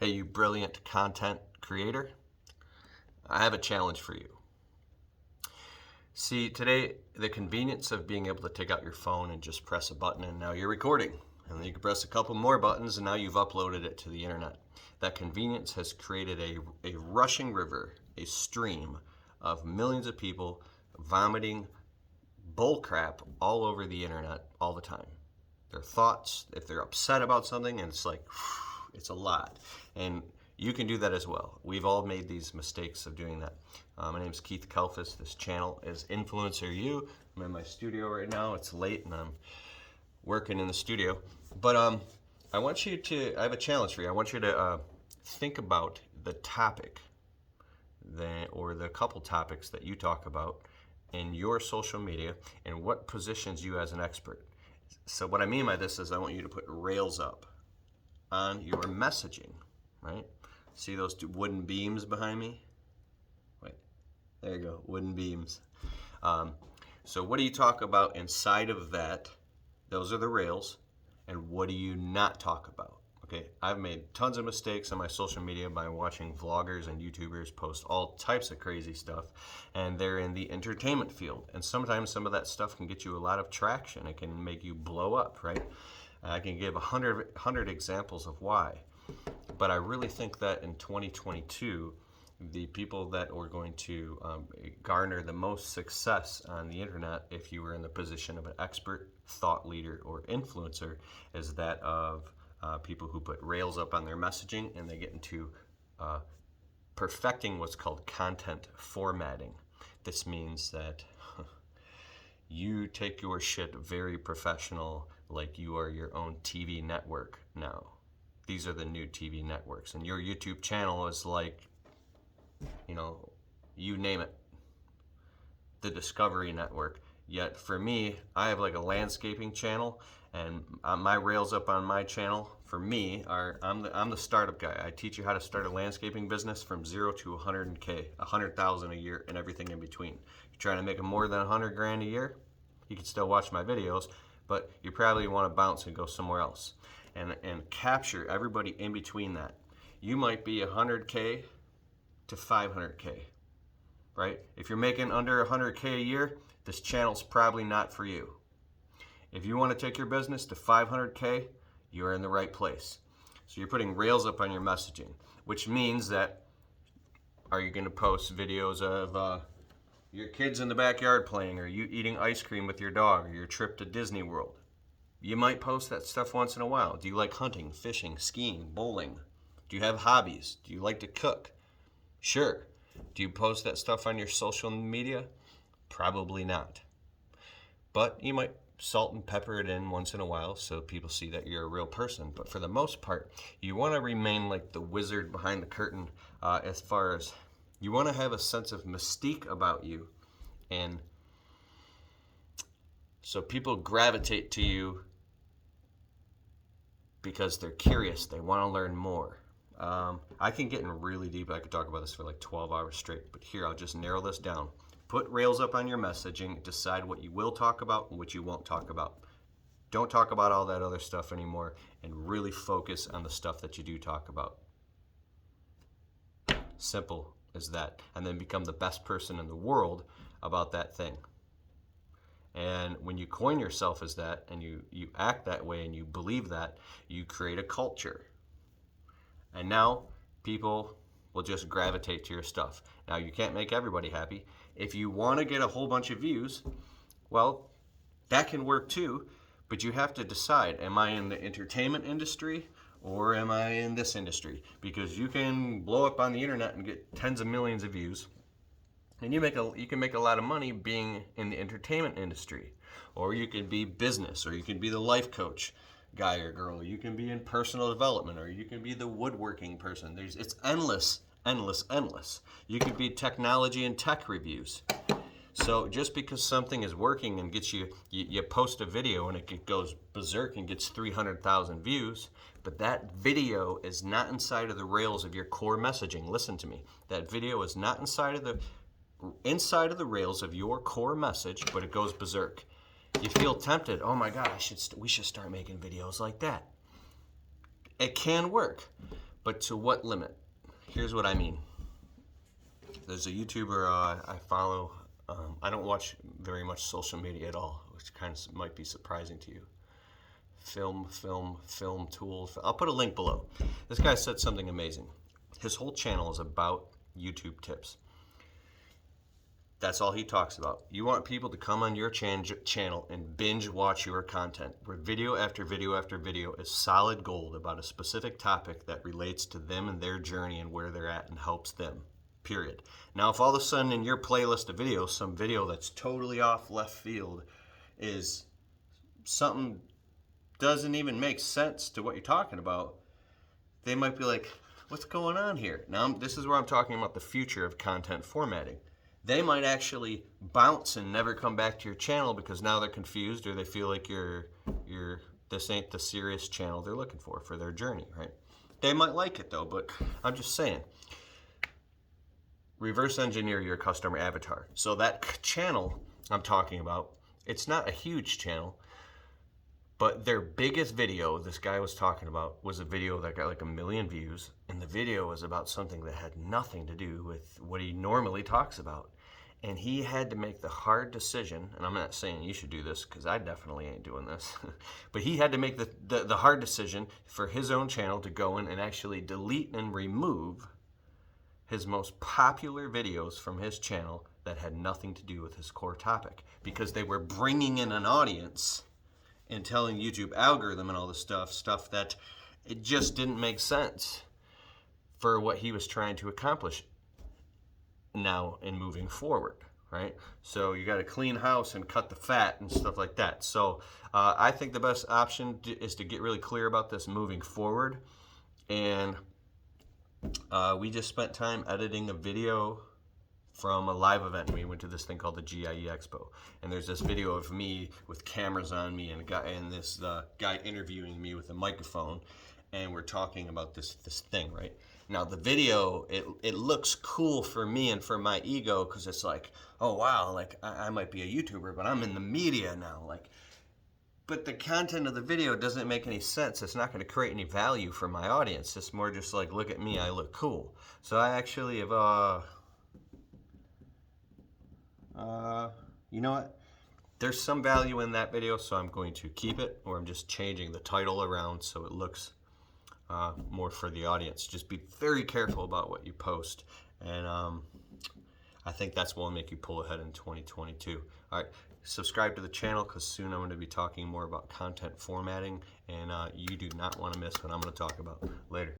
Hey, you brilliant content creator, I have a challenge for you. See, today, the convenience of being able to take out your phone and just press a button and now you're recording. And then you can press a couple more buttons and now you've uploaded it to the internet. That convenience has created a rushing river, a stream of millions of people vomiting bullcrap all over the internet all the time. Their thoughts, if they're upset about something, and it's like, it's a lot. And you can do that as well. We've all made these mistakes of doing that. My name is Keith Kalfas. This channel is Influencer You. I'm in my studio right now. It's late and I'm working in the studio. But I have a challenge for you. I want you to think about the topic or the couple topics that you talk about in your social media and what positions you as an expert. So what I mean by this is I want you to put rails up on your messaging, right? See those two wooden beams behind me? Wait, there you go, wooden beams. So what do you talk about inside of that? Those are the rails. And what do you not talk about? Okay, I've made tons of mistakes on my social media by watching vloggers and YouTubers post all types of crazy stuff, and they're in the entertainment field. And sometimes some of that stuff can get you a lot of traction. It can make you blow up, right? I can give 100 examples of why. But I really think that in 2022, the people that are going to garner the most success on the internet, if you were in the position of an expert, thought leader, or influencer, is that of people who put rails up on their messaging and they get into perfecting what's called content formatting. This means that you take your shit very professional, like you are your own TV network now. These are the new TV networks, and your YouTube channel is like, you name it, the Discovery Network. Yet for me, I have like a landscaping channel, and my rails up on my channel for me are I'm the startup guy. I teach you how to start a landscaping business from 0 to 100K, 100,000 a year, and everything in between. You're trying to make more than 100 grand a year, you can still watch my videos, but you probably want to bounce and go somewhere else and capture everybody in between that. You might be 100K to 500K, right? If you're making under 100K a year, this channel's probably not for you. If you want to take your business to 500K, you're in the right place. So you're putting rails up on your messaging, which means that, are you going to post videos of your kids in the backyard playing, or you eating ice cream with your dog, or your trip to Disney World? You might post that stuff once in a while. Do you like hunting, fishing, skiing, bowling? Do you have hobbies? Do you like to cook? Sure. Do you post that stuff on your social media? Probably not. But you might salt and pepper it in once in a while so people see that you're a real person. But for the most part, you want to remain like the wizard behind the curtain, as far as you want to have a sense of mystique about you. And so people gravitate to you because they're curious. They want to learn more. I can get in really deep. I could talk about this for like 12 hours straight. But here, I'll just narrow this down. Put rails up on your messaging. Decide what you will talk about and what you won't talk about. Don't talk about all that other stuff anymore, and really focus on the stuff that you do talk about. Simple as that. And then become the best person in the world about that thing. And when you coin yourself as that, and you act that way, and you believe that, you create a culture. And now people will just gravitate to your stuff. Now, you can't make everybody happy. If you want to get a whole bunch of views, well, that can work too, but you have to decide, am I in the entertainment industry or am I in this industry? Because you can blow up on the internet and get tens of millions of views, and you can make a lot of money being in the entertainment industry. Or you could be business, or you can be the life coach guy or girl. You can be in personal development, or you can be the woodworking person. It's endless. You could be technology and tech reviews. So just because something is working and gets you post a video and it goes berserk and gets 300,000 views, but that video is not inside of the rails of your core messaging. Listen to me. That video is not inside of the rails of your core message, but it goes berserk. You feel tempted. Oh my God, we should start making videos like that. It can work, But to what limit? Here's what I mean. There's a YouTuber I follow. I don't watch very much social media at all, which kind of might be surprising to you. Film tools. I'll put a link below. This guy said something amazing. His whole channel is about YouTube tips. That's all he talks about. You want people to come on your channel and binge watch your content, where video after video after video is solid gold about a specific topic that relates to them and their journey and where they're at and helps them, period. Now, if all of a sudden in your playlist of videos, some video that's totally off left field is something doesn't even make sense to what you're talking about, they might be like, what's going on here? Now, this is where I'm talking about the future of content formatting. They might actually bounce and never come back to your channel because now they're confused, or they feel like this ain't the serious channel they're looking for their journey, right? They might like it though, but I'm just saying, reverse engineer your customer avatar. So that channel I'm talking about, it's not a huge channel, but their biggest video this guy was talking about was a video that got like 1 million views, and the video was about something that had nothing to do with what he normally talks about. And he had to make the hard decision, and I'm not saying you should do this because I definitely ain't doing this, but he had to make the hard decision for his own channel to go in and actually delete and remove his most popular videos from his channel that had nothing to do with his core topic, because they were bringing in an audience and telling YouTube algorithm and all this stuff that it just didn't make sense for what he was trying to accomplish now and moving forward, right? So you got to clean house and cut the fat and stuff like that. So I think the best option is to get really clear about this moving forward. And we just spent time editing a video from a live event. We went to this thing called the GIE Expo, and there's this video of me with cameras on me and this guy interviewing me with a microphone, and we're talking about this thing, right? Now the video, it looks cool for me and for my ego, because it's like, oh wow, like I might be a YouTuber, but I'm in the media now, like. But the content of the video doesn't make any sense. It's not going to create any value for my audience. It's more just like, look at me, I look cool. So I actually have you know what? There's some value in that video, so I'm going to keep it, or I'm just changing the title around so it looks more for the audience. Just be very careful about what you post, and I think that's what will make you pull ahead in 2022. All right, subscribe to the channel, because soon I'm going to be talking more about content formatting, and you do not want to miss what I'm going to talk about later.